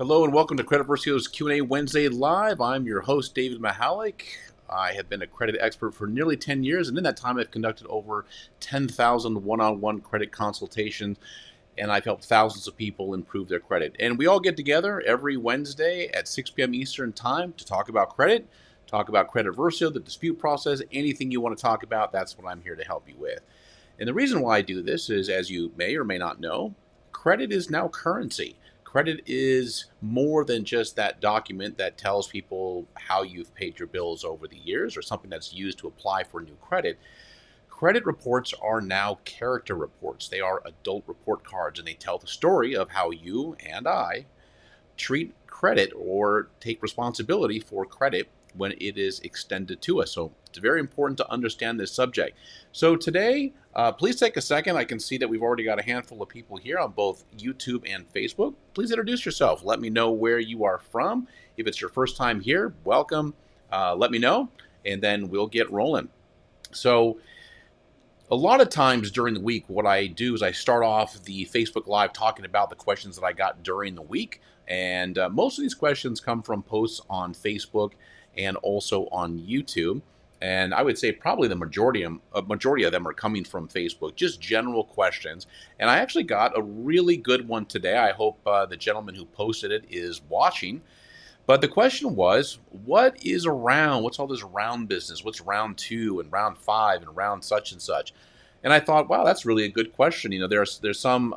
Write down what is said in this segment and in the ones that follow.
Hello and welcome to Credit Versio's Q&A Wednesday Live. I'm your host, David Michalek. I have been a credit expert for nearly 10 years, and in that time I've conducted over 10,000 one-on-one credit consultations, and I've helped thousands of people improve their credit. And we all get together every Wednesday at 6 p.m. Eastern Time to talk about credit, talk about Credit Versio, the dispute process, anything you want to talk about, that's what I'm here to help you with. And the reason why I do this is, as you may or may not know, credit is now currency. Credit is more than just that document that tells people how you've paid your bills over the years or something that's used to apply for new credit. Credit reports are now character reports. They are adult report cards, and they tell the story of how you and I treat credit or take responsibility for credit when it is extended to us. So it's very important to understand this subject. So today, please take a second. I can see that we've already got a handful of people here on both YouTube and Facebook. Please introduce yourself. Let me know where you are from. If it's your first time here, welcome. Let me know, and then we'll get rolling. So a lot of times during the week, what I do is I start off the Facebook Live talking about the questions that I got during the week. And most of these questions come from posts on Facebook and also on YouTube. And I would say probably the majority of them are coming from Facebook, just general questions. And I actually got a really good one today. I hope the gentleman who posted it is watching. But the question was, what is around? What's all this round business? What's round 2 and round 5 and round such and such? And I thought, wow, that's really a good question. You know, there's some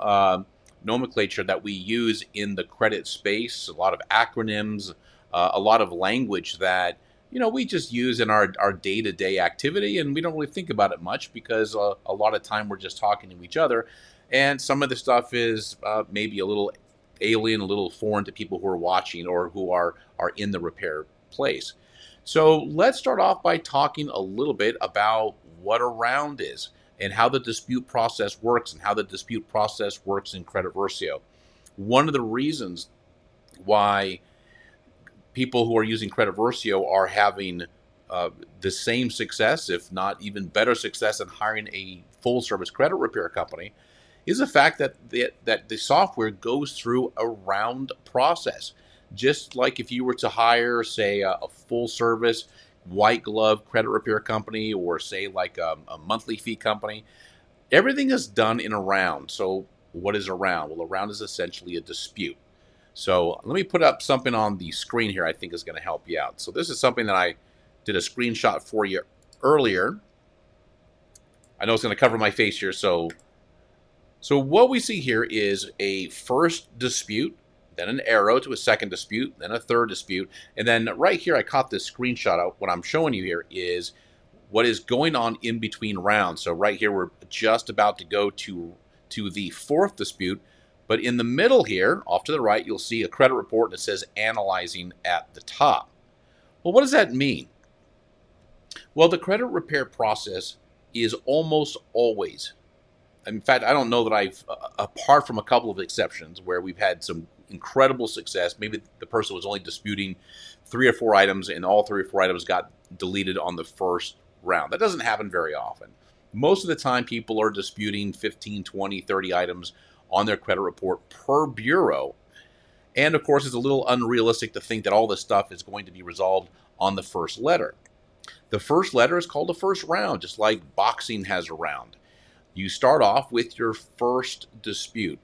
nomenclature that we use in the credit space, a lot of acronyms, a lot of language that, you know, we just use in our day-to-day activity, and we don't really think about it much because a lot of time we're just talking to each other. And some of the stuff is maybe a little alien, a little foreign to people who are watching or who are in the repair place. So let's start off by talking a little bit about what a round is and how the dispute process works and how the dispute process works in Credit Versio. One of the reasons why people who are using Credit Versio are having the same success, if not even better success, in hiring a full-service credit repair company is the fact that the software goes through a round process. Just like if you were to hire, say, a full-service white glove credit repair company or, say, like a monthly fee company, everything is done in a round. So what is a round? Well, a round is essentially a dispute. So let me put up something on the screen here I think is going to help you out. So this is something that I did a screenshot for you earlier. I know it's going to cover my face here, so what we see here is a first dispute, then an arrow to a second dispute, then a third dispute, and then right here I caught this screenshot out. What I'm showing you here is what is going on in between rounds. So right here we're just about to go to the fourth dispute, but in the middle here, off to the right, you'll see a credit report that says analyzing at the top. Well, what does that mean? Well, the credit repair process is almost always, in fact, I don't know that I've, apart from a couple of exceptions where we've had some incredible success, maybe the person was only disputing 3 or 4 items and all 3 or 4 items got deleted on the first round. That doesn't happen very often. Most of the time, people are disputing 15, 20, 30 items on their credit report per bureau. And of course, it's a little unrealistic to think that all this stuff is going to be resolved on the first letter. The first letter is called the first round, just like boxing has a round. You start off with your first dispute.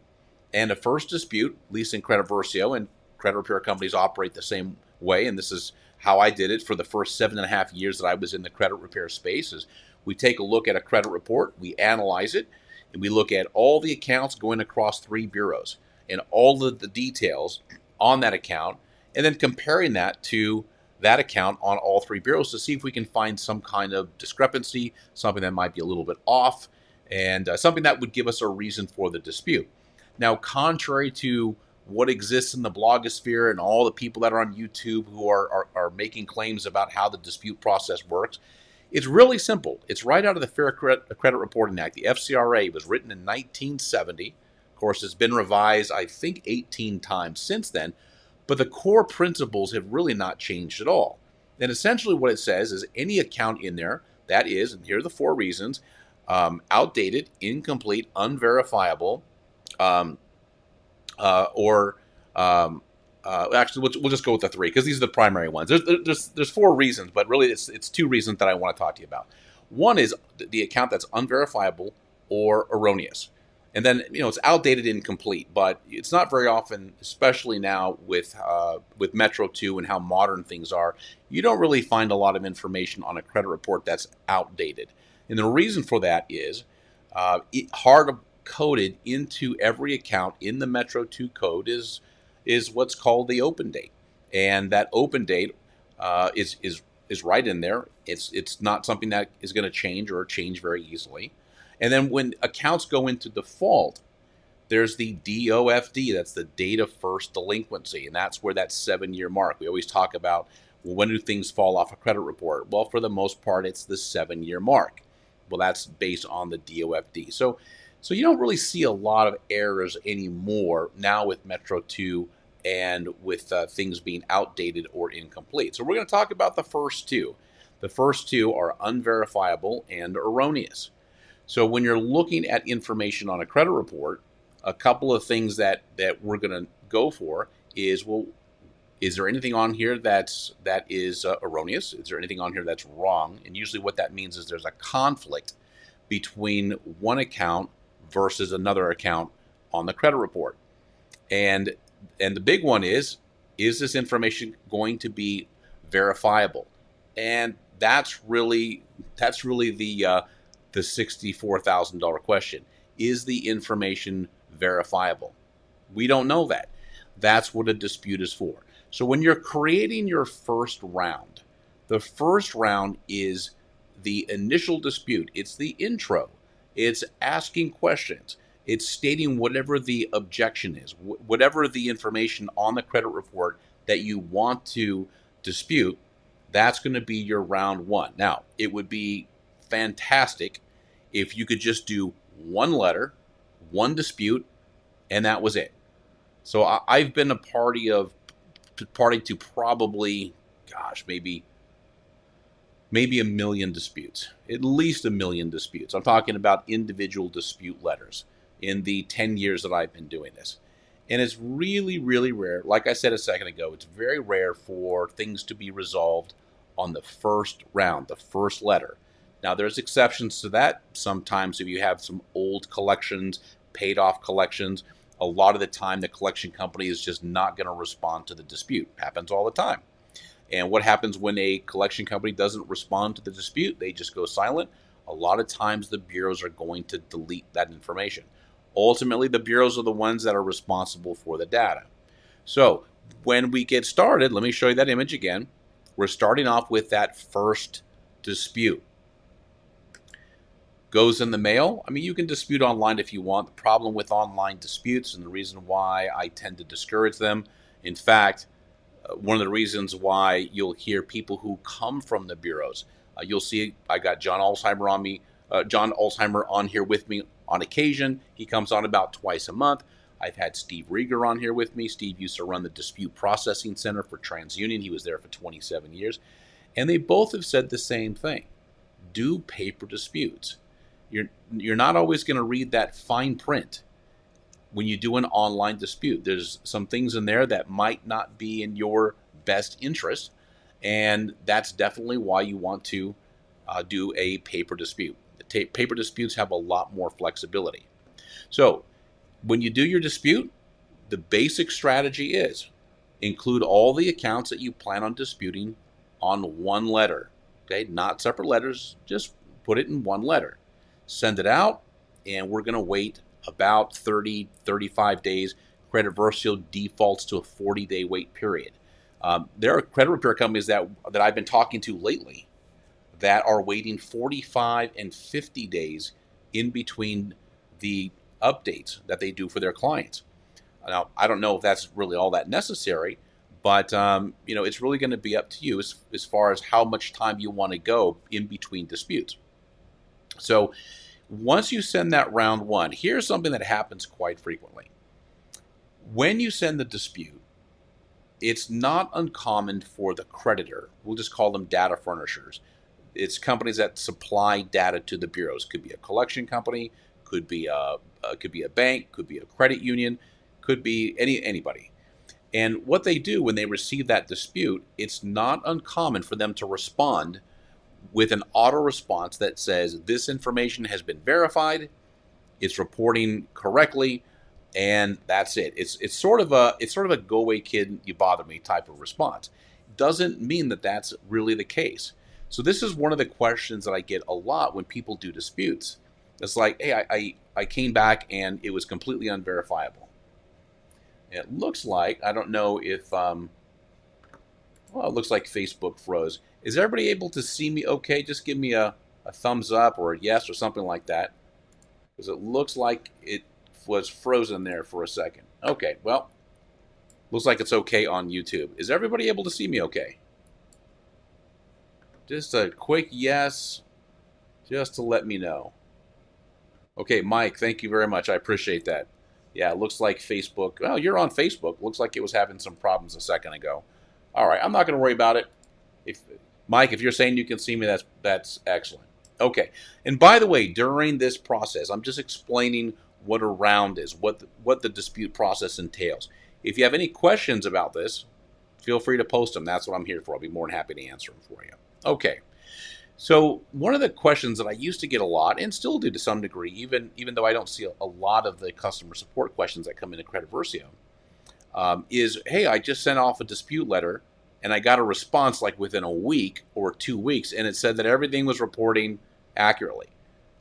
And a first dispute, at least in Credit Versio, and credit repair companies operate the same way, and this is how I did it for the first 7.5 years that I was in the credit repair space, is we take a look at a credit report, we analyze it, and we look at all the accounts going across 3 bureaus and all of the details on that account, and then comparing that to that account on all 3 bureaus to see if we can find some kind of discrepancy, something that might be a little bit off, and something that would give us a reason for the dispute. Now, contrary to what exists in the blogosphere and all the people that are on YouTube who are making claims about how the dispute process works, it's really simple. It's right out of the Fair Credit Reporting Act. The FCRA was written in 1970. Of course, it's been revised, I think, 18 times since then, but the core principles have really not changed at all. And essentially what it says is any account in there that is, and here are the 4 reasons, outdated, incomplete, unverifiable, or Actually, we'll just go with the three because these are the primary ones. There's four reasons, but really it's two reasons that I want to talk to you about. One is the account that's unverifiable or erroneous, and then it's outdated and incomplete. But it's not very often, especially now with Metro 2 and how modern things are. You don't really find a lot of information on a credit report that's outdated, and the reason for that is hard coded into every account in the Metro 2 code is what's called the open date, and that open date is right in there. It's not something that is going to change very easily. And then when accounts go into default, there's the DOFD. That's the date of first delinquency, and that's where that 7-year mark. We always talk about, well, when do things fall off a credit report? Well, for the most part, it's the 7-year mark. Well, that's based on the DOFD. So you don't really see a lot of errors anymore now with Metro 2 and with things being outdated or incomplete. So we're going to talk about the first two. The first two are unverifiable and erroneous. So when you're looking at information on a credit report, a couple of things that we're going to go for is, well, is there anything on here that is erroneous? Is there anything on here that's wrong? And usually what that means is there's a conflict between one account versus another account on the credit report. And the big one is this information going to be verifiable? And that's really the $64,000 question. Is the information verifiable? We don't know that. That's what a dispute is for. So when you're creating your first round, the first round is the initial dispute. It's the intro. It's asking questions. It's stating whatever the objection is, whatever the information on the credit report that you want to dispute. That's going to be your round one. Now, it would be fantastic if you could just do one letter, one dispute, and that was it. So I've been a party to probably, maybe a million disputes, at least a million disputes. I'm talking about individual dispute letters in the 10 years that I've been doing this. And it's really, really rare. Like I said a second ago, it's very rare for things to be resolved on the first round, the first letter. Now, there's exceptions to that. Sometimes if you have some old collections, paid off collections, a lot of the time the collection company is just not going to respond to the dispute. Happens all the time. And what happens when a collection company doesn't respond to the dispute? They just go silent. A lot of times the bureaus are going to delete that information. Ultimately, the bureaus are the ones that are responsible for the data. So when we get started, let me show you that image again. We're starting off with that first dispute. Goes in the mail. I mean, you can dispute online if you want. The problem with online disputes, and the reason why I tend to discourage them, in fact, one of the reasons why you'll hear people who come from the bureaus, you'll see I got John Alzheimer on here with me on occasion. He comes on about twice a month. I've had Steve Rieger on here with me. Steve used to run the Dispute Processing Center for TransUnion. He was there for 27 years. And they both have said the same thing. Do paper disputes. You're not always going to read that fine print when you do an online dispute. There's some things in there that might not be in your best interest, and that's definitely why you want to do a paper dispute. Paper disputes have a lot more flexibility. So when you do your dispute, the basic strategy is include all the accounts that you plan on disputing on one letter. Okay, not separate letters, just put it in one letter. Send it out, and we're going to wait about 30, 35 days. Credit Versio defaults to a 40-day wait period. There are credit repair companies that I've been talking to lately that are waiting 45 and 50 days in between the updates that they do for their clients. Now, I don't know if that's really all that necessary, but it's really going to be up to you as far as how much time you want to go in between disputes. So once you send that round one, here's something that happens quite frequently. When you send the dispute, it's not uncommon for the creditor, we'll just call them data furnishers. It's companies that supply data to the bureaus. Could be a collection company, could be a bank, could be a credit union, could be anybody. And what they do when they receive that dispute, it's not uncommon for them to respond with an auto response that says this information has been verified, it's reporting correctly, and that's it. It's sort of a go away kid, you bother me type of response. Doesn't mean that that's really the case. So this is one of the questions that I get a lot when people do disputes. It's like, hey, I came back and it was completely unverifiable. It looks like, I don't know if well, it looks like Facebook froze. Is everybody able to see me okay? Just give me a thumbs up or a yes or something like that, because it looks like it was frozen there for a second. Okay, well, looks like it's okay on YouTube. Is everybody able to see me okay? Just a quick yes, just to let me know. Okay, Mike, thank you very much. I appreciate that. Yeah, it looks like Facebook. Well, you're on Facebook. Looks like it was having some problems a second ago. All right, I'm not going to worry about it. If Mike, if you're saying you can see me, that's excellent. Okay, and by the way, during this process, I'm just explaining what a round is, what the dispute process entails. If you have any questions about this, feel free to post them. That's what I'm here for. I'll be more than happy to answer them for you. Okay. So one of the questions that I used to get a lot, and still do to some degree, even though I don't see a lot of the customer support questions that come into Credit Versio, is, hey, I just sent off a dispute letter, and I got a response like within a week or 2 weeks, and it said that everything was reporting accurately.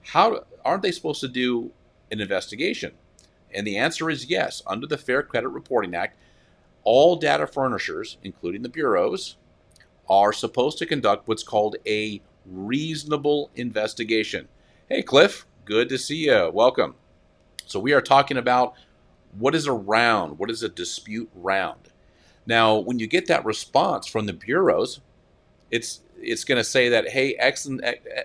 How aren't they supposed to do an investigation? And the answer is yes. Under the Fair Credit Reporting Act, all data furnishers, including the bureaus, are supposed to conduct what's called a reasonable investigation. Hey, Cliff, good to see you. Welcome. So we are talking about what is a round, what is a dispute round. Now, when you get that response from the bureaus, it's going to say that, hey,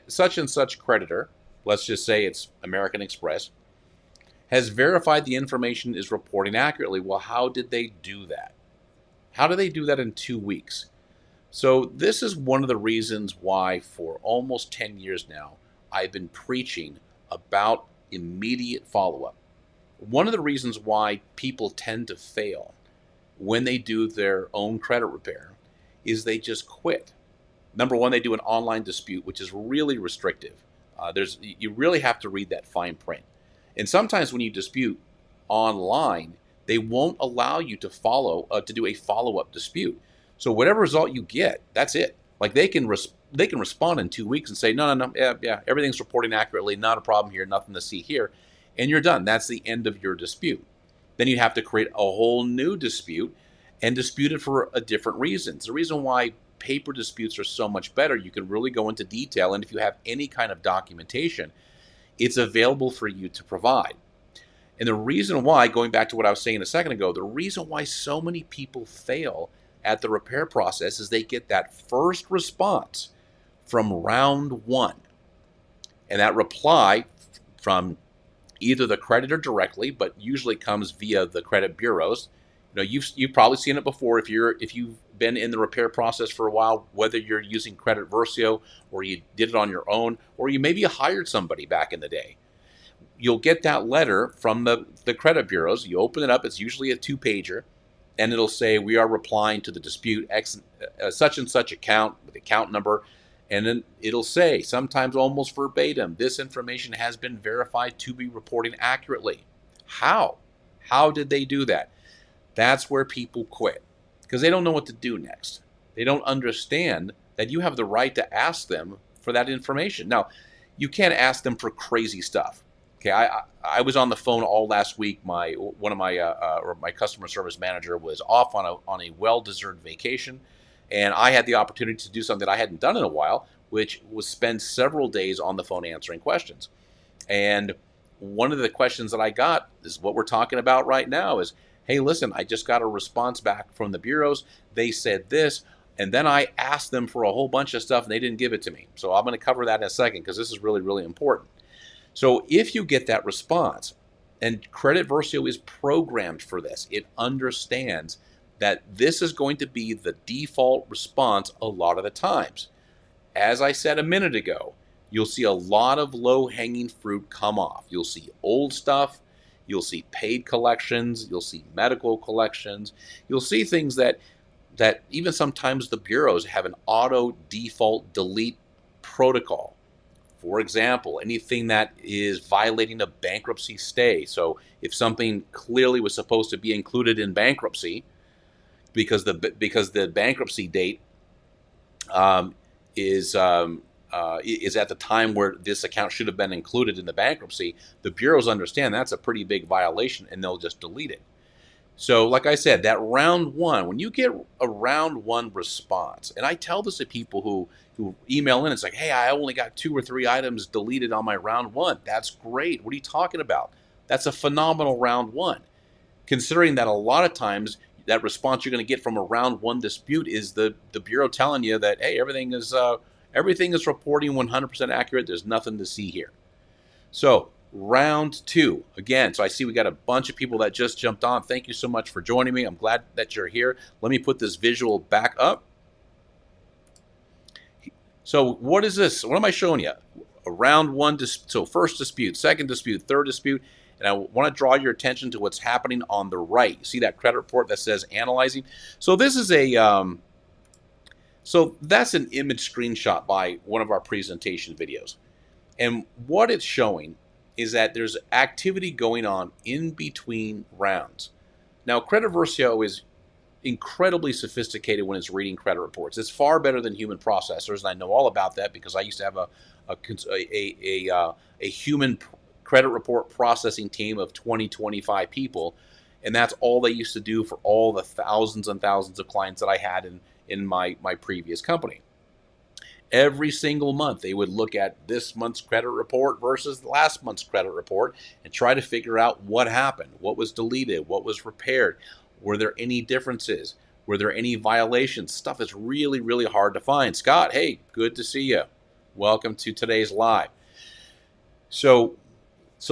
such and such creditor, let's just say it's American Express, has verified the information is reporting accurately. Well, how did they do that? How do they do that in 2 weeks? So this is one of the reasons why for almost 10 years now, I've been preaching about immediate follow-up. One of the reasons why people tend to fail when they do their own credit repair is they just quit. Number one, they do an online dispute, which is really restrictive. You really have to read that fine print. And sometimes when you dispute online, they won't allow you to do a follow-up dispute. So whatever result you get, that's it. Like they can respond in 2 weeks and say, no, yeah, everything's reporting accurately, not a problem here, nothing to see here, and you're done. That's the end of your dispute. Then you have to create a whole new dispute and dispute it for a different reasons. The reason why paper disputes are so much better, you can really go into detail, and if you have any kind of documentation, it's available for you to provide. And the reason why, going back to what I was saying a second ago, the reason why so many people fail at the repair process is they get that first response from round one. And that reply from either the creditor directly, but usually comes via the credit bureaus. You know, you've probably seen it before if you've been in the repair process for a while, whether you're using Credit Versio or you did it on your own, or you maybe hired somebody back in the day. You'll get that letter from the credit bureaus. You open it up, it's usually a 2-pager, and it'll say, we are replying to the dispute such and such account with account number. And then it'll say, sometimes almost verbatim, this information has been verified to be reporting accurately. How? How did they do that? That's where people quit, because they don't know what to do next. They don't understand that you have the right to ask them for that information. Now, you can't ask them for crazy stuff. Okay, I was on the phone all last week. My customer service manager was off on a well-deserved vacation, and I had the opportunity to do something that I hadn't done in a while, which was spend several days on the phone answering questions. And one of the questions that I got is what we're talking about right now is, hey, listen, I just got a response back from the bureaus. They said this, and then I asked them for a whole bunch of stuff, and they didn't give it to me. So I'm going to cover that in a second, because this is really, really important. So if you get that response, and Credit Versio is programmed for this, it understands that this is going to be the default response a lot of the times. As I said a minute ago, you'll see a lot of low-hanging fruit come off. You'll see old stuff. You'll see paid collections. You'll see medical collections. You'll see things that even sometimes the bureaus have an auto default delete protocol. For example, anything that is violating a bankruptcy stay. So if something clearly was supposed to be included in bankruptcy because the bankruptcy date is at the time where this account should have been included in the bankruptcy, the bureaus understand that's a pretty big violation and they'll just delete it. So like I said, that round one, when you get a round one response, and I tell this to people who email in, it's like, hey, I only got 2 or 3 items deleted on my round one. That's great. What are you talking about? That's a phenomenal round one. Considering that a lot of times that response you're going to get from a round one dispute is the bureau telling you that, hey, everything is reporting 100% accurate. There's nothing to see here. So round two, again, so I see we got a bunch of people that just jumped on. Thank you so much for joining me. I'm glad that you're here. Let me put this visual back up. So what is this? What am I showing you? A round one, so first dispute, second dispute, third dispute, and I want to draw your attention to what's happening on the right. You see that credit report that says analyzing? So this is so that's an image screenshot by one of our presentation videos. And what it's showing is that there's activity going on in between rounds. Now, Credit Versio is incredibly sophisticated when it's reading credit reports. It's far better than human processors, and I know all about that because I used to have a human credit report processing team of 20, 25 people, and that's all they used to do for all the thousands and thousands of clients that I had in my previous company. Every single month, they would look at this month's credit report versus last month's credit report and try to figure out what happened, what was deleted, what was repaired. Were there any differences? Were there any violations? Stuff is really, really hard to find. Scott, hey, good to see you. Welcome to today's live. So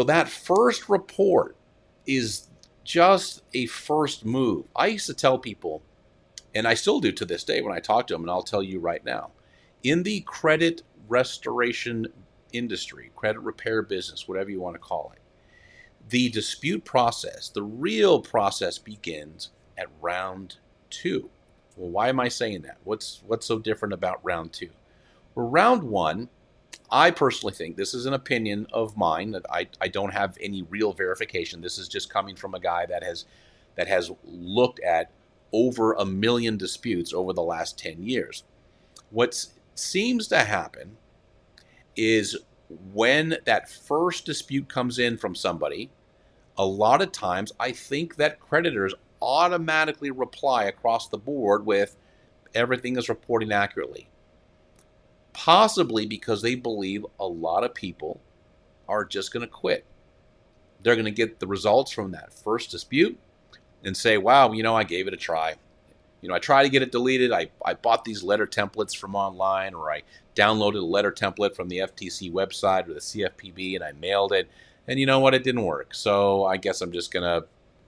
that first report is just a first move. I used to tell people, and I still do to this day when I talk to them, and I'll tell you right now, in the credit restoration industry, credit repair business, whatever you want to call it, the dispute process, the real process begins at round two. Well, why am I saying that? What's so different about round two? Well, round one, I personally think, this is an opinion of mine, that I don't have any real verification. This is just coming from a guy that has looked at over 1 million disputes over the last 10 years. What seems to happen is when that first dispute comes in from somebody, a lot of times I think that creditors automatically reply across the board with everything is reporting accurately. Possibly because they believe a lot of people are just going to quit. They're going to get the results from that first dispute and say, wow, I gave it a try. I tried to get it deleted. I bought these letter templates from online, or I downloaded a letter template from the FTC website or the CFPB, and I mailed it. And you know what? It didn't work. So I guess I'm just going to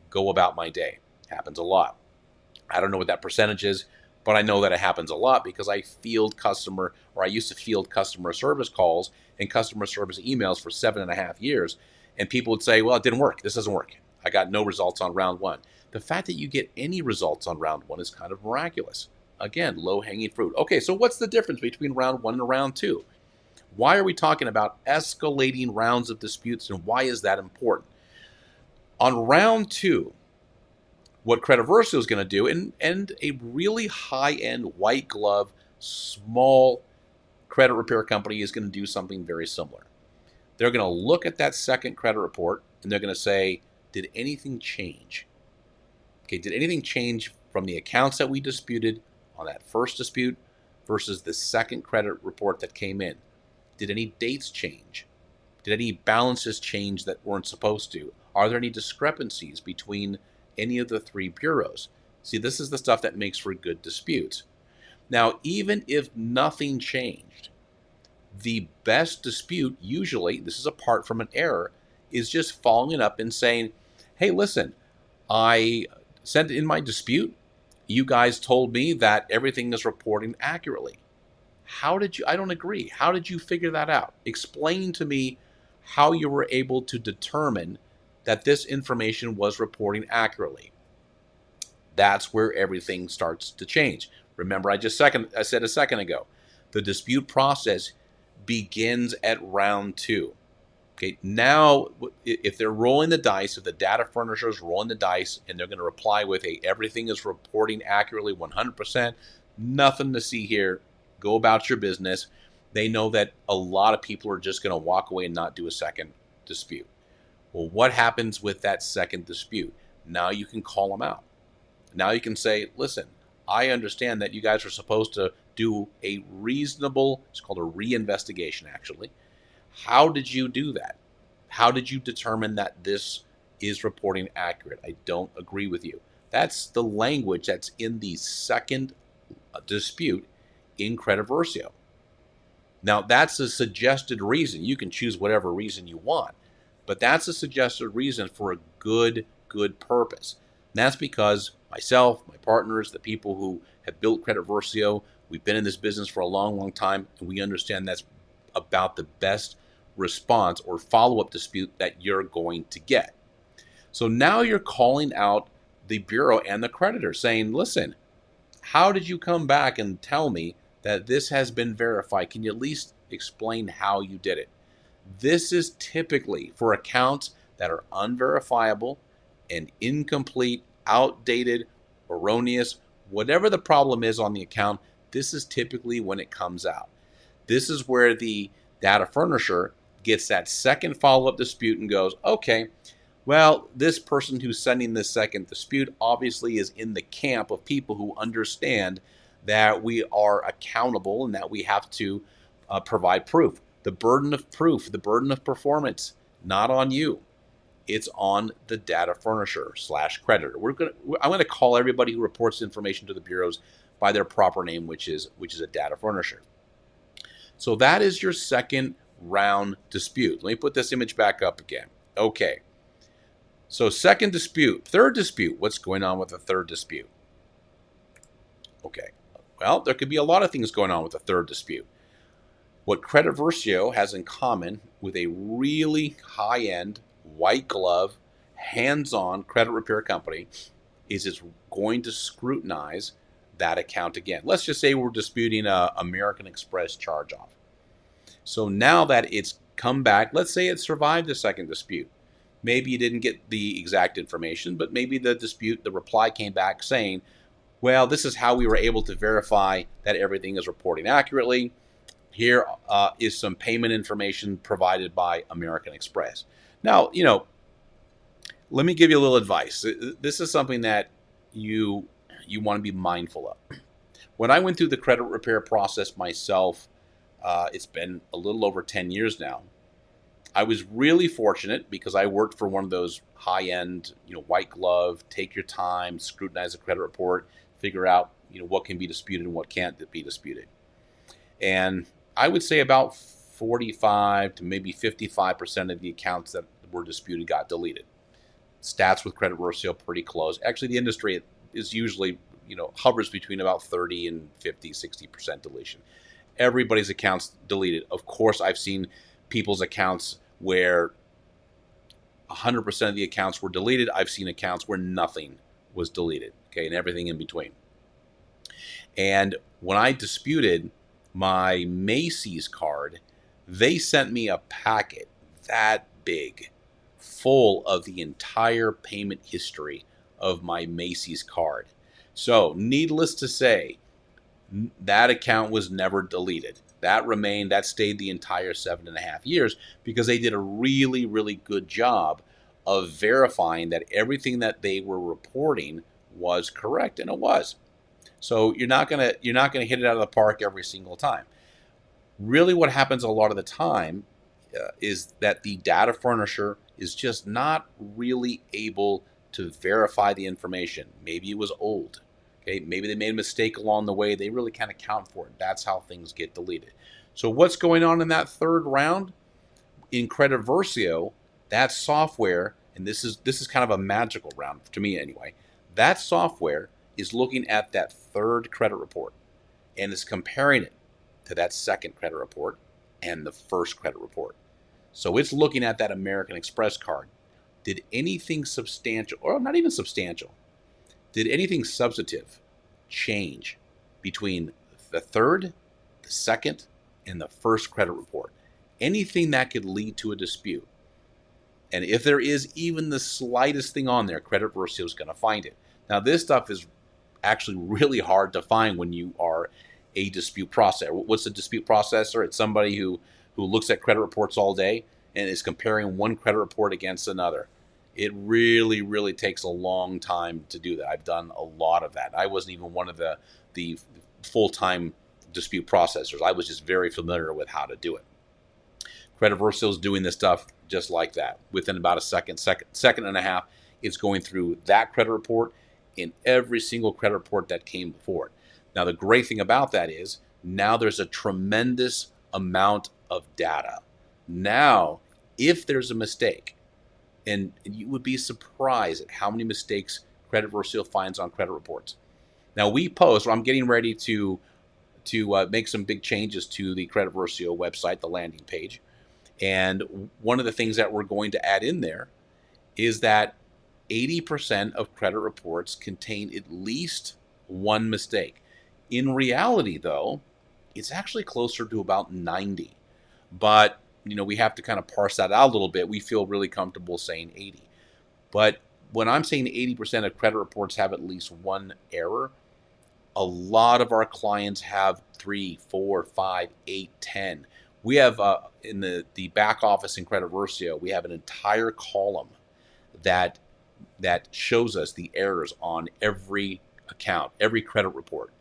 go about my day. Happens a lot. I don't know what that percentage is, but I know that it happens a lot because I used to field customer service calls and customer service emails for 7.5 years. And people would say, well, it didn't work. This doesn't work. I got no results on round one. The fact that you get any results on round one is kind of miraculous. Again, low-hanging fruit. Okay, so what's the difference between round one and round two? Why are we talking about escalating rounds of disputes, and why is that important? On round two, what Credit Versio is going to do, and a really high-end, white-glove, small credit repair company is going to do something very similar. They're going to look at that second credit report, and they're going to say, did anything change? Okay, did anything change from the accounts that we disputed on that first dispute versus the second credit report that came in? Did any dates change? Did any balances change that weren't supposed to? Are there any discrepancies between any of the 3 bureaus? See, this is the stuff that makes for good disputes. Now, even if nothing changed, the best dispute, usually, this is apart from an error, is just following it up and saying, hey, listen, I sent in my dispute. You guys told me that everything is reporting accurately. I don't agree. How did you figure that out? Explain to me how you were able to determine that this information was reporting accurately. That's where everything starts to change. Remember, I said a second ago, the dispute process begins at round 2. Okay, now if they're rolling the dice, if the data furnisher is rolling the dice and they're going to reply with everything is reporting accurately 100%, nothing to see here, go about your business, they know that a lot of people are just going to walk away and not do a second dispute. Well, what happens with that second dispute? Now you can call them out. Now you can say, listen, I understand that you guys are supposed to do a reasonable, it's called a reinvestigation actually. How did you do that? How did you determine that this is reporting accurate? I don't agree with you. That's the language that's in the second dispute in Credit Versio. Now, that's a suggested reason. You can choose whatever reason you want, but that's a suggested reason for a good purpose. And that's because myself, my partners, the people who have built Credit Versio, we've been in this business for a long time, and we understand that's about the best response or follow-up dispute that you're going to get. So now you're calling out the bureau and the creditor saying, listen, how did you come back and tell me that this has been verified? Can you at least explain how you did it? This is typically for accounts that are unverifiable and incomplete, outdated, erroneous, whatever the problem is on the account, this is typically when it comes out. This is where the data furnisher gets that second follow-up dispute and goes, okay, well, this person who's sending this second dispute obviously is in the camp of people who understand that we are accountable and that we have to provide proof. The burden of proof, the burden of performance, not on you. It's on the data furnisher / creditor. I'm going to call everybody who reports information to the bureaus by their proper name, which is a data furnisher. So that is your second round dispute. Let me put this image back up again. Okay. So second dispute. Third dispute. What's going on with the third dispute? Okay. Well, there could be a lot of things going on with the third dispute. What Credit Versio has in common with a really high-end, white glove, hands-on credit repair company is it's going to scrutinize that account again. Let's just say we're disputing a American Express charge-off. So now that it's come back, let's say it survived the second dispute. Maybe you didn't get the exact information, but maybe the reply came back saying, well, this is how we were able to verify that everything is reporting accurately. Here is some payment information provided by American Express. Now, let me give you a little advice. This is something that you want to be mindful of. When I went through the credit repair process myself, it's been a little over 10 years now. I was really fortunate because I worked for one of those high-end, white glove, take your time, scrutinize the credit report, figure out, what can be disputed and what can't be disputed. And I would say about 45 to maybe 55% of the accounts that were disputed got deleted. Stats with Credit Versio pretty close. Actually, the industry is usually, hovers between about 30 and 50, 60% deletion. Everybody's accounts deleted. Of course, I've seen people's accounts where 100% of the accounts were deleted. I've seen accounts where nothing was deleted, okay, and everything in between. And when I disputed my Macy's card, they sent me a packet that big, full of the entire payment history of my Macy's card. So, needless to say, that account was never deleted. That stayed the entire 7.5 years because they did a really, really good job of verifying that everything that they were reporting was correct, and it was. So you're not gonna hit it out of the park every single time. Really, what happens a lot of the time is that the data furnisher is just not really able to verify the information. Maybe it was old. Okay, maybe they made a mistake along the way. They really can't account for it. That's how things get deleted. So what's going on in that third round? In Credit Versio, that software, and this is kind of a magical round to me anyway, that software is looking at that third credit report and is comparing it to that second credit report and the first credit report. So it's looking at that American Express card. did anything substantial, or not even substantial, did anything substantive change between the third, the second, and the first credit report? Anything that could lead to a dispute. And if there is even the slightest thing on there, Credit Versio is going to find it. Now, this stuff is actually really hard to find when you are a dispute processor. What's a dispute processor? It's somebody who looks at credit reports all day and is comparing one credit report against another. It really, really takes a long time to do that. I've done a lot of that. I wasn't even one of the full-time dispute processors. I was just very familiar with how to do it. Credit Versio is doing this stuff just like that. Within about a second and a half, it's going through that credit report in every single credit report that came before it. Now, the great thing about that is now there's a tremendous amount of data. Now, if there's a mistake, and you would be surprised at how many mistakes Credit Versio finds on credit reports. Now, we post, I'm getting ready to make some big changes to the Credit Versio website, the landing page. And one of the things that we're going to add in there is that 80% of credit reports contain at least one mistake. In reality, though, it's actually closer to about 90. But, we have to kind of parse that out a little bit. We feel really comfortable saying 80. But when I'm saying 80% of credit reports have at least one error, a lot of our clients have 3, 4, 5, 8, 10. We have in the back office in Credit Versio, we have an entire column that shows us the errors on every account, every credit report.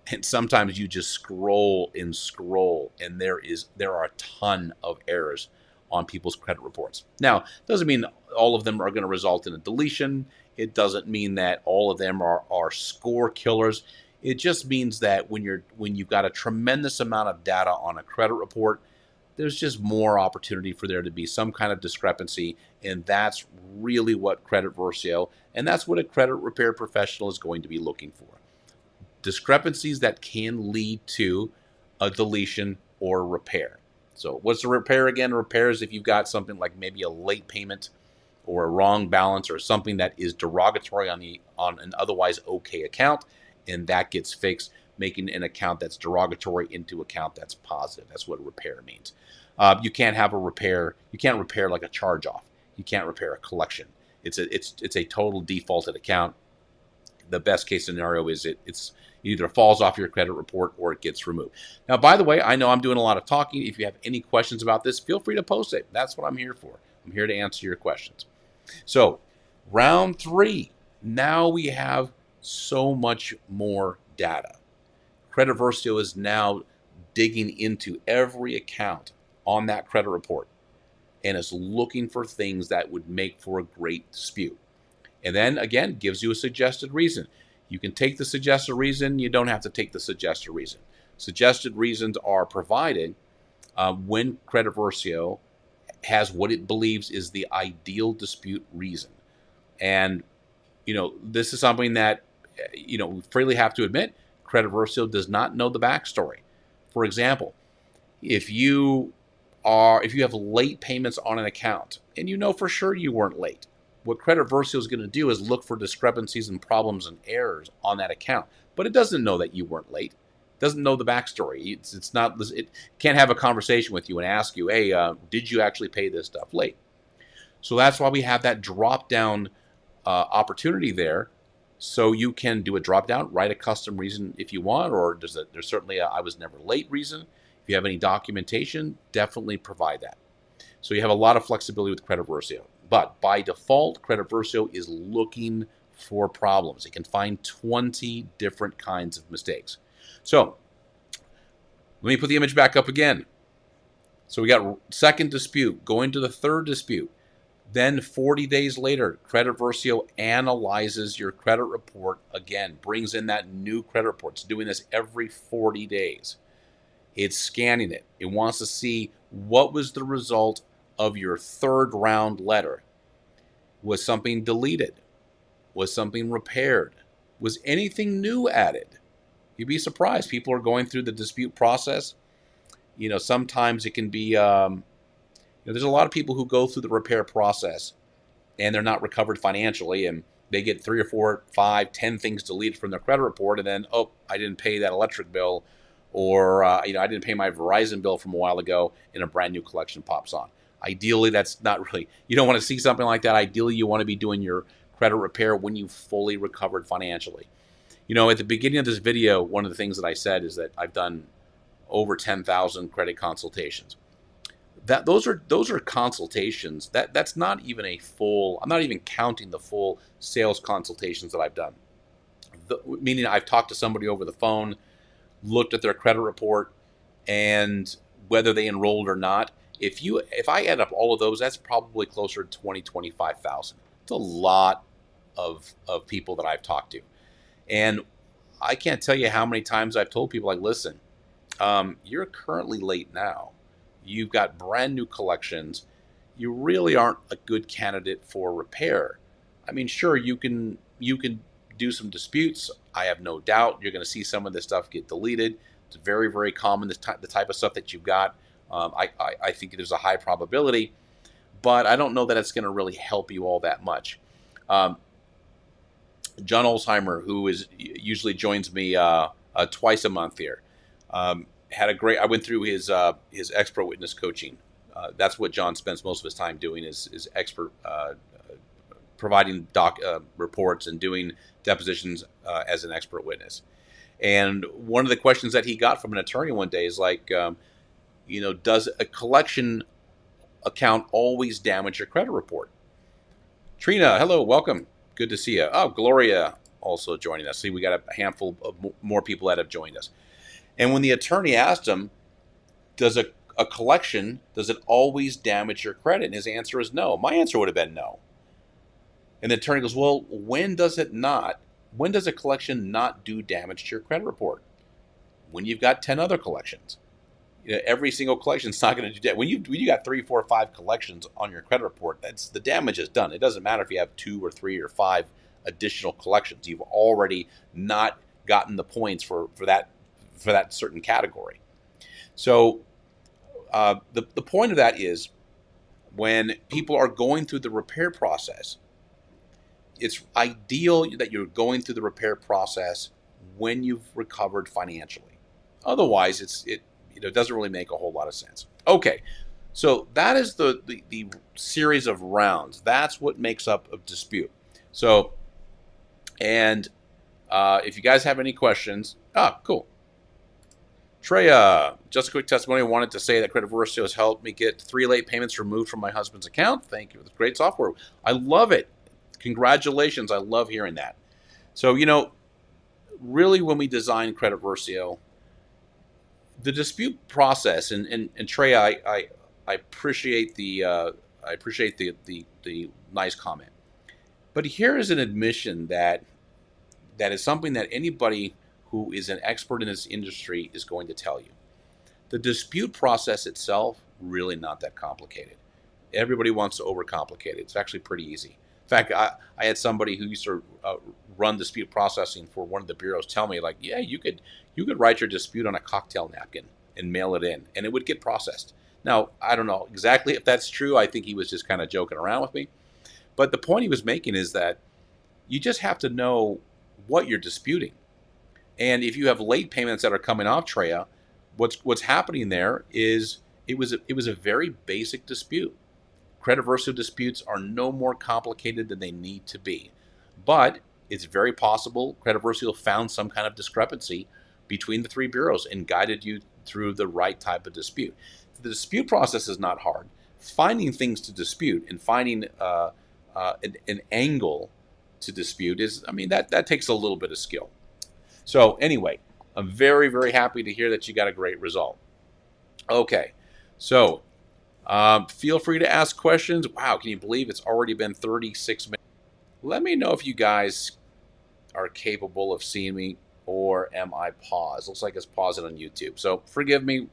And sometimes you just scroll, and there are a ton of errors on people's credit reports. Now, doesn't mean all of them are going to result in a deletion. It doesn't mean that all of them are score killers. It just means that when you've got a tremendous amount of data on a credit report, there's just more opportunity for there to be some kind of discrepancy, and that's really what Credit Versio, and that's what a credit repair professional is going to be looking for. Discrepancies that can lead to a deletion or repair. So what's a repair again? Repair is if you've got something like maybe a late payment or a wrong balance or something that is derogatory on an otherwise okay account, and that gets fixed, making an account that's derogatory into account that's positive. That's what a repair means. You can't have a repair. You can't repair like a charge-off. You can't repair a collection. It's a total defaulted account. The best case scenario is it either falls off your credit report or it gets removed. Now, by the way, I know I'm doing a lot of talking. If you have any questions about this, feel free to post it. That's what I'm here for. I'm here to answer your questions. So, round 3. Now we have so much more data. Credit Versio is now digging into every account on that credit report and is looking for things that would make for a great dispute. And then, again, gives you a suggested reason. You can take the suggested reason. You don't have to take the suggested reason. Suggested reasons are provided when Credit Versio has what it believes is the ideal dispute reason. And, this is something that, we freely have to admit, Credit Versio does not know the backstory. For example, if you have late payments on an account and you know for sure you weren't late, what Credit Versio is going to do is look for discrepancies and problems and errors on that account. But it doesn't know that you weren't late. It doesn't know the backstory. It can't have a conversation with you and ask you, hey, did you actually pay this stuff late? So that's why we have that drop-down opportunity there. So you can do a drop-down, write a custom reason if you want, or there's certainly a I was never late reason. If you have any documentation, definitely provide that. So you have a lot of flexibility with Credit Versio. But by default, Credit Versio is looking for problems. It can find 20 different kinds of mistakes. So let me put the image back up again. So we got second dispute, going to the third dispute. Then 40 days later, Credit Versio analyzes your credit report again, brings in that new credit report. It's doing this every 40 days. It's scanning it. It wants to see what was the result of your third round letter. Was something deleted? Was something repaired? Was anything new added? You'd be surprised. People are going through the dispute process. Sometimes it can be, there's a lot of people who go through the repair process and they're not recovered financially, and they get 3 or 4, 5, 10 things deleted from their credit report, and then, oh, I didn't pay that electric bill, or I didn't pay my Verizon bill from a while ago, and a brand new collection pops on. Ideally, that's not really, you don't want to see something like that. Ideally, you want to be doing your credit repair when you've fully recovered financially. At the beginning of this video, one of the things that I said is that I've done over 10,000 credit consultations. Those are consultations. That's not even a full. I'm not even counting the full sales consultations that I've done. Meaning I've talked to somebody over the phone, looked at their credit report, and whether they enrolled or not. If I add up all of those, that's probably closer to 25,000. It's a lot of people that I've talked to, and I can't tell you how many times I've told people, like, listen, you're currently late now. You've got brand new collections. You really aren't a good candidate for repair. I mean, sure, you can do some disputes. I have no doubt you're going to see some of this stuff get deleted. It's very, very common, the type of stuff that you've got. I think there's a high probability, but I don't know that it's going to really help you all that much. John Olsheimer, who usually joins me twice a month here, had a great. I went through his expert witness coaching. That's what John spends most of his time doing, is expert providing reports and doing depositions as an expert witness. And one of the questions that he got from an attorney one day is like, does a collection account always damage your credit report? Trina, hello, welcome. Good to see you. Oh, Gloria also joining us. See, we got a handful of more people that have joined us. And when the attorney asked him, does a collection, does it always damage your credit? And his answer is no. My answer would have been no. And the attorney goes, well, when does it not? When does a collection not do damage to your credit report? When you've got 10 other collections. Every single collection is not going to do that. When you got 3, 4, 5 collections on your credit report, the damage is done. It doesn't matter if you have 2 or 3 or 5 additional collections. You've already not gotten the points for that certain category. So the point of that is, when people are going through the repair process, it's ideal that you're going through the repair process when you've recovered financially. Otherwise, it doesn't really make a whole lot of sense. Okay, so that is the series of rounds. That's what makes up a dispute. So, and if you guys have any questions, cool. Treya, just a quick testimony. I wanted to say that Credit Versio has helped me get 3 late payments removed from my husband's account. Thank you. It's great software. I love it. Congratulations. I love hearing that. So, really, when we designed Credit Versio, the dispute process, and Treya, I appreciate the nice comment. But here is an admission that is something that anybody who is an expert in this industry is going to tell you. The dispute process itself, really not that complicated. Everybody wants to overcomplicate it. It's actually pretty easy. In fact, I had somebody who used to run dispute processing for one of the bureaus tell me, like, yeah, you could write your dispute on a cocktail napkin and mail it in, and it would get processed. Now, I don't know exactly if that's true. I think he was just kind of joking around with me. But the point he was making is that you just have to know what you're disputing. And if you have late payments that are coming off, Treya, what's happening there is it was a very basic dispute. Credit Versio disputes are no more complicated than they need to be. But it's very possible Credit Versio found some kind of discrepancy between the 3 bureaus and guided you through the right type of dispute. The dispute process is not hard. Finding things to dispute and finding an angle to dispute that takes a little bit of skill. So anyway, I'm very, very happy to hear that you got a great result. Okay, so feel free to ask questions. Wow, can you believe it's already been 36 minutes? Let me know if you guys are capable of seeing me, or am I paused? Looks like it's pausing on YouTube. So forgive me.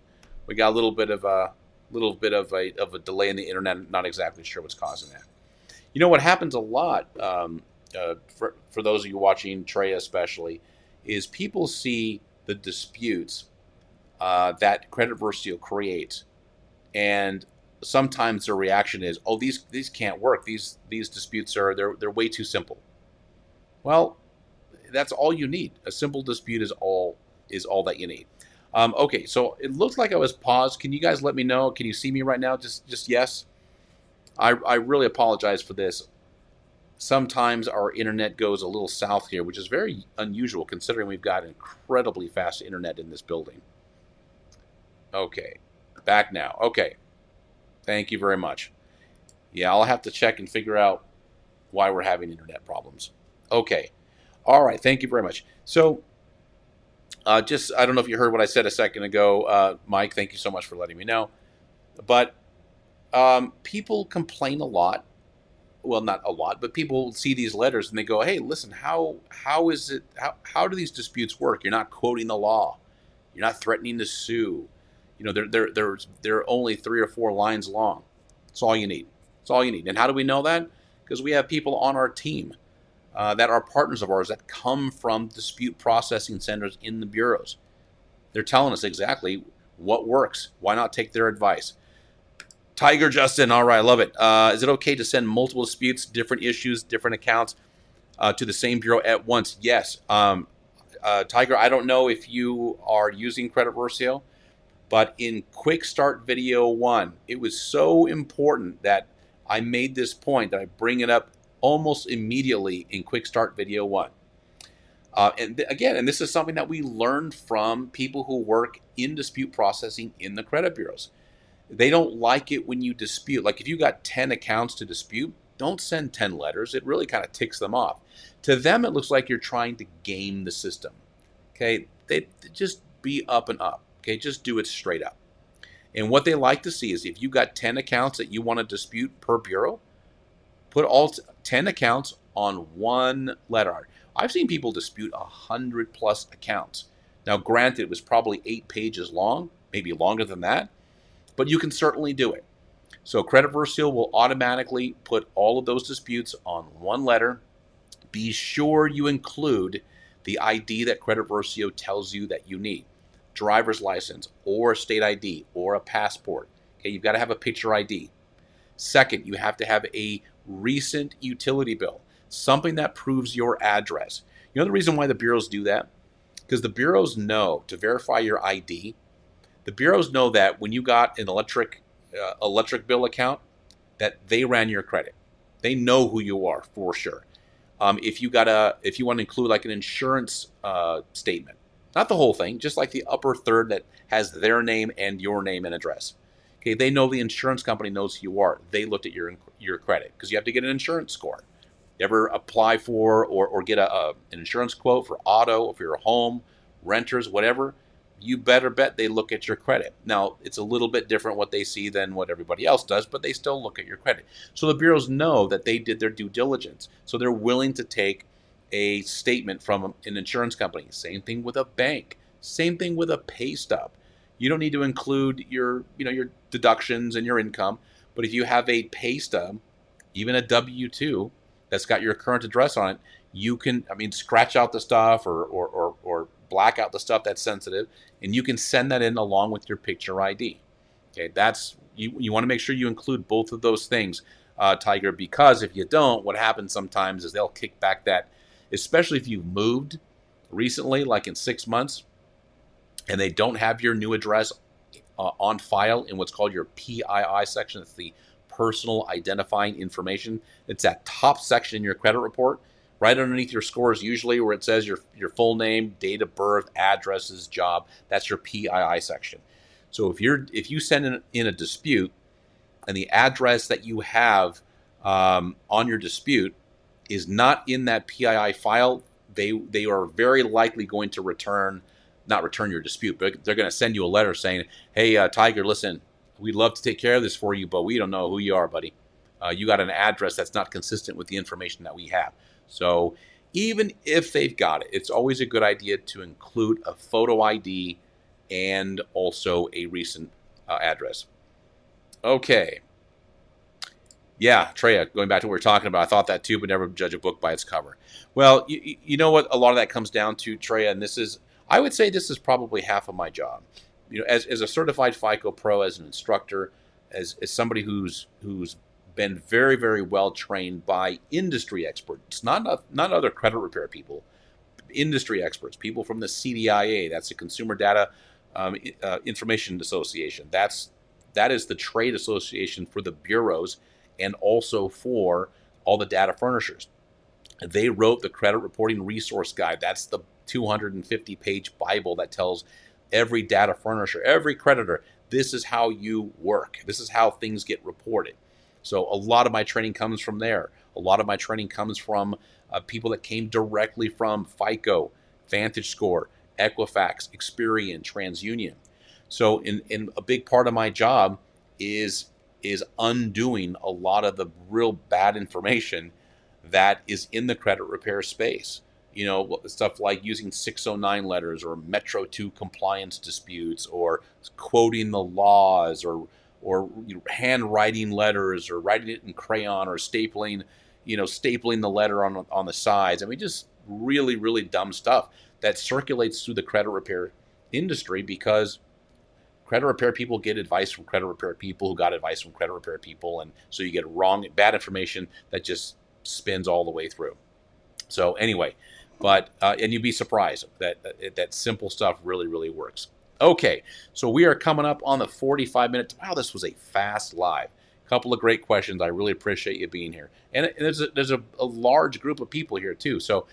We got a little bit of a delay in the internet. Not exactly sure what's causing that. What happens a lot for those of you watching, Treya especially, is people see the disputes that Credit Versio creates, and sometimes their reaction is, oh, these can't work. These disputes are they're way too simple. Well, that's all you need. A simple dispute is all that you need. Okay, so it looks like I was paused. Can you guys let me know? Can you see me right now? Just yes. I really apologize for this. Sometimes our internet goes a little south here, which is very unusual considering we've got incredibly fast internet in this building. Okay, back now. Okay, thank you very much. Yeah, I'll have to check and figure out why we're having internet problems. Okay, all right, thank you very much. So, I don't know if you heard what I said a second ago, Mike. Thank you so much for letting me know. But people complain a lot. Well, not a lot, but people see these letters and they go, "Hey, listen, how is it? How do these disputes work? You're not quoting the law. You're not threatening to sue. You know, they're only 3 or 4 lines long. That's all you need. That's all you need." And how do we know that? Because we have people on our team that are partners of ours that come from dispute processing centers in the bureaus. They're telling us exactly what works. Why not take their advice? Tiger Justin, all right, I love it. Is it okay to send multiple disputes, different issues, different accounts to the same bureau at once? Yes. Tiger, I don't know if you are using Credit Versio, but in Quick Start Video 1, it was so important that I made this point that I bring it up almost immediately in Quick Start Video 1. And this is something that we learned from people who work in dispute processing in the credit bureaus. They don't like it when you dispute. Like if you got 10 accounts to dispute, don't send 10 letters. It really kind of ticks them off. To them, it looks like you're trying to game the system. Okay, they just be up and up. Okay, just do it straight up. And what they like to see is if you got 10 accounts that you want to dispute per bureau, put all 10 accounts on one letter. I've seen people dispute 100+ accounts. Now, granted, it was probably 8 pages long, maybe longer than that, but you can certainly do it. So Credit Versio will automatically put all of those disputes on one letter. Be sure you include the ID that Credit Versio tells you that you need. Driver's license or a state ID or a passport. Okay, you've got to have a picture ID. Second, you have to have a recent utility bill, something that proves your address. You know the reason why the bureaus do that? Because the bureaus know to verify your ID. The bureaus know that when you got an electric bill account, that they ran your credit. They know who you are for sure. If you want to include like an insurance statement, not the whole thing, just like the upper third that has their name and your name and address. Okay, they know the insurance company knows who you are. They looked at your credit because you have to get an insurance score. You ever apply for or get an insurance quote for auto, or for your home, renters, whatever? You better bet they look at your credit. Now, it's a little bit different what they see than what everybody else does, but they still look at your credit. So the bureaus know that they did their due diligence. So they're willing to take a statement from an insurance company. Same thing with a bank. Same thing with a pay stub. You don't need to include your deductions and your income, but if you have a pay stub, even a W-2 that's got your current address on it, you can, scratch out the stuff or black out the stuff that's sensitive, and you can send that in along with your picture ID. Okay, that's you want to make sure you include both of those things, Tiger, because if you don't, what happens sometimes is they'll kick back that, especially if you've moved recently, like in 6 months, and they don't have your new address on file in what's called your PII section. It's the personal identifying information. It's that top section in your credit report, right underneath your scores, usually where it says your full name, date of birth, addresses, job. That's your PII section. So if you send in a dispute and the address that you have on your dispute is not in that PII file, they are very likely going to not return your dispute, but they're going to send you a letter saying, hey, Tiger, listen, we'd love to take care of this for you, but we don't know who you are, buddy. You got an address that's not consistent with the information that we have. So even if they've got it, it's always a good idea to include a photo ID and also a recent address. Okay. Yeah, Treya, going back to what we were talking about, I thought that too, but never judge a book by its cover. Well, you know what a lot of that comes down to, Treya, and I would say this is probably half of my job. As a certified FICO pro, as an instructor, as somebody who's been very, very well trained by industry experts, not other credit repair people, industry experts, people from the CDIA, that's the Consumer Data Information Association. That is the trade association for the bureaus and also for all the data furnishers. They wrote the Credit Reporting Resource Guide. That's the 250-page Bible that tells every data furnisher, every creditor, this is how you work. This is how things get reported. So a lot of my training comes from there. A lot of my training comes from people that came directly from FICO, Vantage Score, Equifax, Experian, TransUnion. So in a big part of my job is undoing a lot of the real bad information that is in the credit repair space. You know, stuff like using 609 letters or Metro 2 compliance disputes or quoting the laws or handwriting letters or writing it in crayon or stapling the letter on the sides. I mean, just really, really dumb stuff that circulates through the credit repair industry because credit repair people get advice from credit repair people who got advice from credit repair people. And so you get bad information that just spins all the way through. So anyway, but and you'd be surprised that simple stuff really, really works. Okay, so we are coming up on the 45 minutes. Wow, this was a fast live. A couple of great questions. I really appreciate you being here. And there's a large group of people here too. So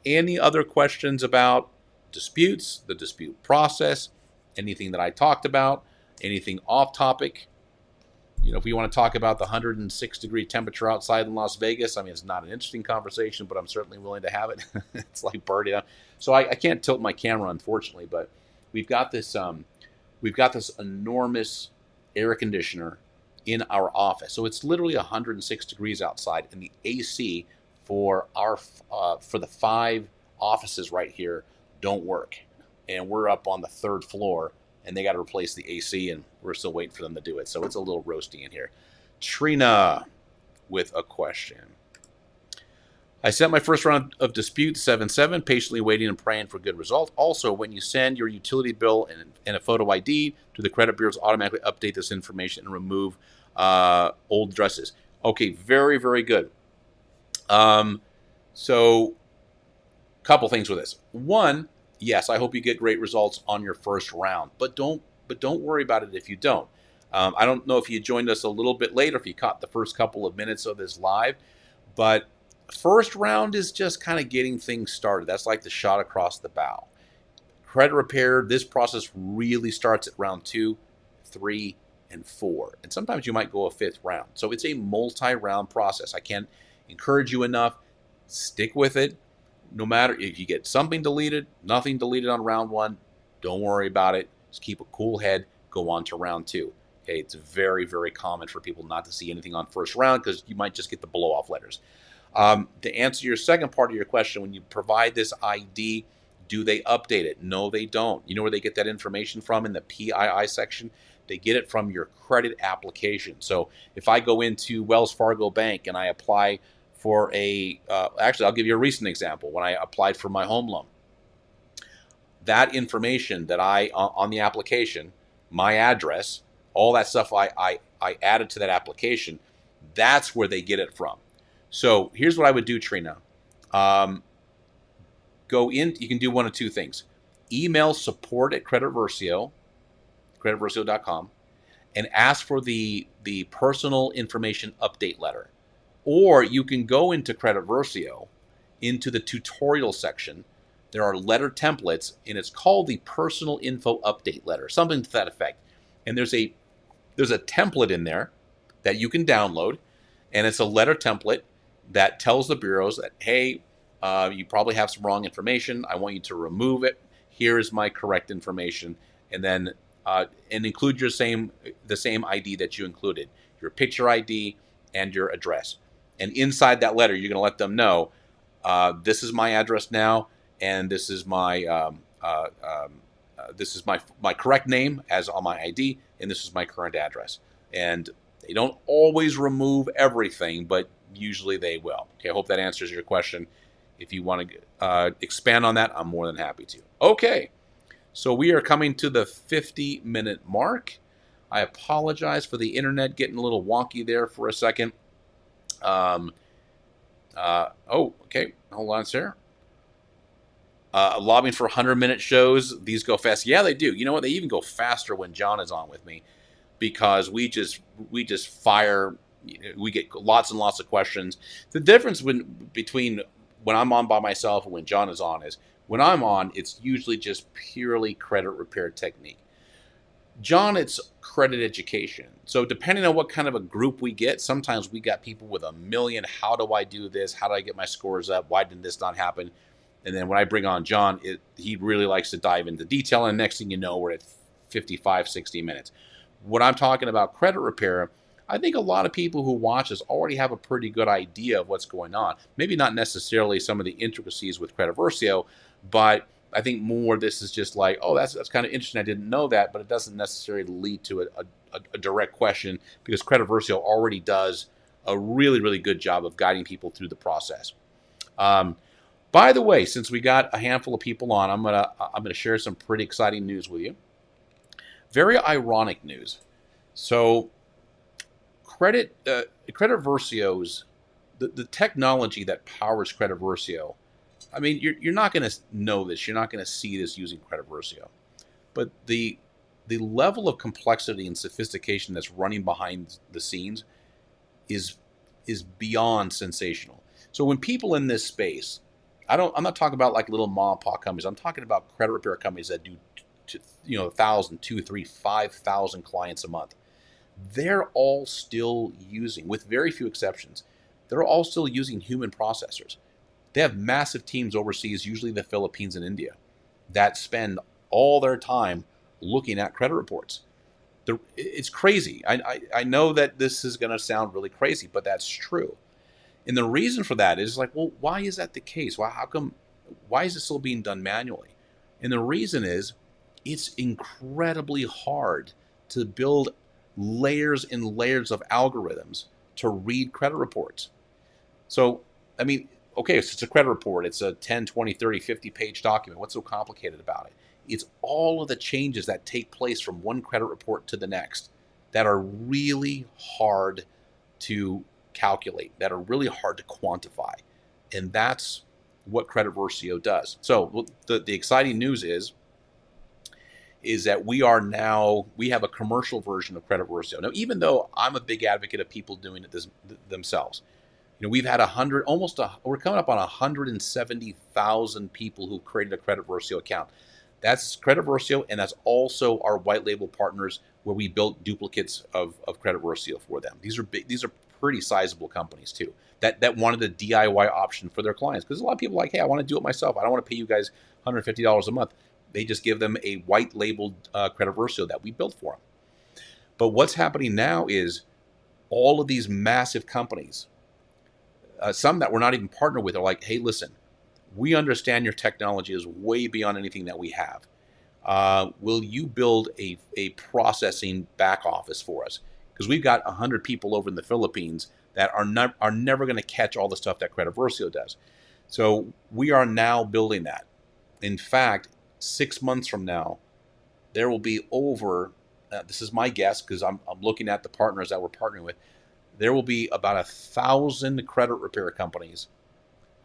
any other questions about disputes, the dispute process, anything that I talked about, anything off topic? You know, if we want to talk about the 106-degree temperature outside in Las Vegas, I mean, it's not an interesting conversation, but I'm certainly willing to have it. It's like birdie. So I can't tilt my camera, unfortunately, but we've got this enormous air conditioner in our office. So it's literally 106 degrees outside, and the AC for the 5 offices right here don't work. And we're up on the 3rd floor, and they got to replace the AC, and we're still waiting for them to do it. So it's a little roasty in here. Trina with a question. I sent my first round of dispute 7-7, patiently waiting and praying for good result. Also, when you send your utility bill and a photo ID, do the credit bureaus automatically update this information and remove old addresses? Okay, very, very good. So a couple things with this. One, yes, I hope you get great results on your first round, but don't worry about it if you don't. I don't know if you joined us a little bit late or if you caught the first couple of minutes of this live, but first round is just kind of getting things started. That's like the shot across the bow. Credit repair, this process really starts at round 2, 3, and 4. And sometimes you might go a 5th round. So it's a multi-round process. I can't encourage you enough. Stick with it. No matter if you get something deleted, nothing deleted on round 1, don't worry about it. Just keep a cool head. Go on to round 2. Okay, it's very, very common for people not to see anything on first round because you might just get the blow-off letters. To answer your second part of your question, when you provide this ID, do they update it? No, they don't. You know where they get that information from in the PII section? They get it from your credit application. So if I go into Wells Fargo Bank and I apply for actually, I'll give you a recent example. When I applied for my home loan, that information that on the application, my address, all that stuff I added to that application, that's where they get it from. So here's what I would do, Trina. Go in, you can do one of two things. Email support at Credit Versio, creditversio.com, and ask for the personal information update letter. Or you can go into Credit Versio, into the tutorial section. There are letter templates, and it's called the personal info update letter, something to that effect. And there's a template in there that you can download, and it's a letter template that tells the bureaus that, hey, you probably have some wrong information. I want you to remove it. Here is my correct information, and then and include the same ID that you included, your picture ID and your address. And inside that letter, you're going to let them know this is my address now, and this is my my correct name as on my ID, and this is my current address. And they don't always remove everything, but usually they will. Okay, I hope that answers your question. If you want to expand on that, I'm more than happy to. Okay, so we are coming to the 50-minute mark. I apologize for the internet getting a little wonky there for a second. Okay. Hold on, sir. Lobbying for 100-minute shows. These go fast. Yeah, they do. You know what? They even go faster when John is on with me, because we just fire. We get lots and lots of questions. The difference between when I'm on by myself and when John is on is when I'm on, it's usually just purely credit repair technique. John, it's credit education. So depending on what kind of a group we get, sometimes we got people with a million, how do I do this? How do I get my scores up? Why didn't this not happen? And then when I bring on John, he really likes to dive into detail. And next thing you know, we're at 55, 60 minutes. When I'm talking about credit repair, I think a lot of people who watch us already have a pretty good idea of what's going on. Maybe not necessarily some of the intricacies with Credit Versio, but I think more this is just like, oh, that's kind of interesting. I didn't know that, but it doesn't necessarily lead to a direct question, because Credit Versio already does a really, really good job of guiding people through the process. By the way, since we got a handful of people on, I'm gonna share some pretty exciting news with you. Very ironic news. So, Credit Versio's the technology that powers Credit Versio. I mean, you're not going to know this. You're not going to see this using Credit Versio, but the level of complexity and sophistication that's running behind the scenes is beyond sensational. So when people in this space, I'm not talking about like little mom and pop companies. I'm talking about credit repair companies that do 1,000, 2,000, 3,000, 5,000 clients a month. They're all still using, with very few exceptions, they're all still using human processors. They have massive teams overseas, usually the Philippines and India, that spend all their time looking at credit reports. It's crazy. I know that this is going to sound really crazy, but that's true. And the reason for that is like, well, why is that the case? Why is it still being done manually? And the reason is it's incredibly hard to build layers and layers of algorithms to read credit reports. So, I mean, okay, so it's a credit report. It's a 10, 20, 30, 50-page document. What's so complicated about it? It's all of the changes that take place from one credit report to the next that are really hard to calculate, that are really hard to quantify. And that's what Credit Versio does. So the exciting news is that we have a commercial version of Credit Versio. Now, even though I'm a big advocate of people doing it themselves, we've had we're coming up on 170,000 people who've created a Credit Versio account. That's Credit Versio, and that's also our white label partners where we built duplicates of Credit Versio for them. These are pretty sizable companies too that wanted a DIY option for their clients, because a lot of people are like, hey, I want to do it myself. I don't want to pay you guys $150 a month. They just give them a white labeled Credit Versio that we built for them. But what's happening now is all of these massive companies, some that we're not even partnered with, are like, hey, listen, we understand your technology is way beyond anything that we have. Will you build a processing back office for us? Because we've got 100 people over in the Philippines that are never going to catch all the stuff that Credit Versio does. So we are now building that. In fact, 6 months from now, there will be over, this is my guess because I'm looking at the partners that we're partnering with, there will be about 1,000 credit repair companies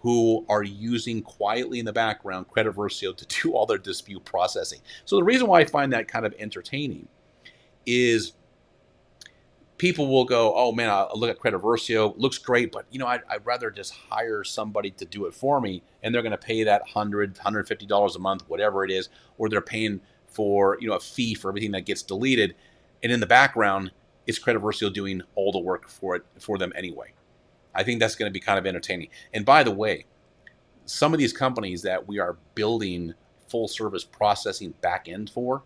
who are using quietly in the background Credit Versio to do all their dispute processing. So the reason why I find that kind of entertaining is people will go, oh man, I'll look at Credit Versio, looks great, but I'd rather just hire somebody to do it for me, and they're going to pay that $100, $150 a month, whatever it is, or they're paying for a fee for everything that gets deleted, and in the background, it's Credit Versio doing all the work for them anyway. I think that's going to be kind of entertaining. And by the way, some of these companies that we are building full service processing back end for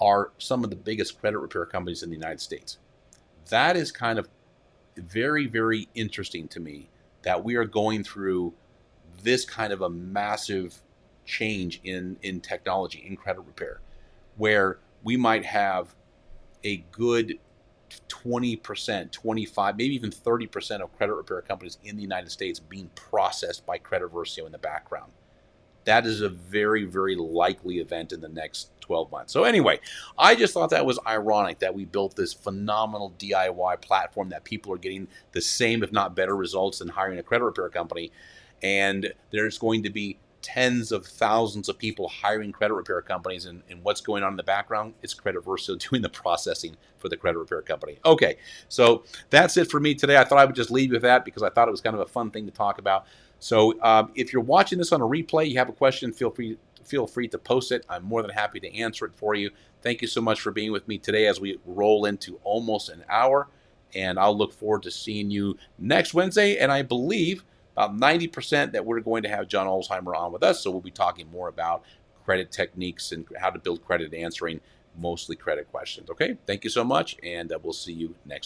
are some of the biggest credit repair companies in the United States. That is kind of very, very interesting to me, that we are going through this kind of a massive change in technology, in credit repair, where we might have a good 20%, 25, maybe even 30% of credit repair companies in the United States being processed by Credit Versio in the background. That is a very, very likely event in the next 12 months. So anyway, I just thought that was ironic that we built this phenomenal DIY platform that people are getting the same, if not better, results than hiring a credit repair company. And there's going to be tens of thousands of people hiring credit repair companies, and what's going on in the background? It's Credit Versio doing the processing for the credit repair company. Okay, so that's it for me today. I thought I would just leave you with that because I thought it was kind of a fun thing to talk about. So if you're watching this on a replay, you have a question, feel free to post it. I'm more than happy to answer it for you. Thank you so much for being with me today as we roll into almost an hour, and I'll look forward to seeing you next Wednesday, and I believe about 90% that we're going to have John Alzheimer on with us, so we'll be talking more about credit techniques and how to build credit, answering mostly credit questions. Okay, thank you so much, and we'll see you next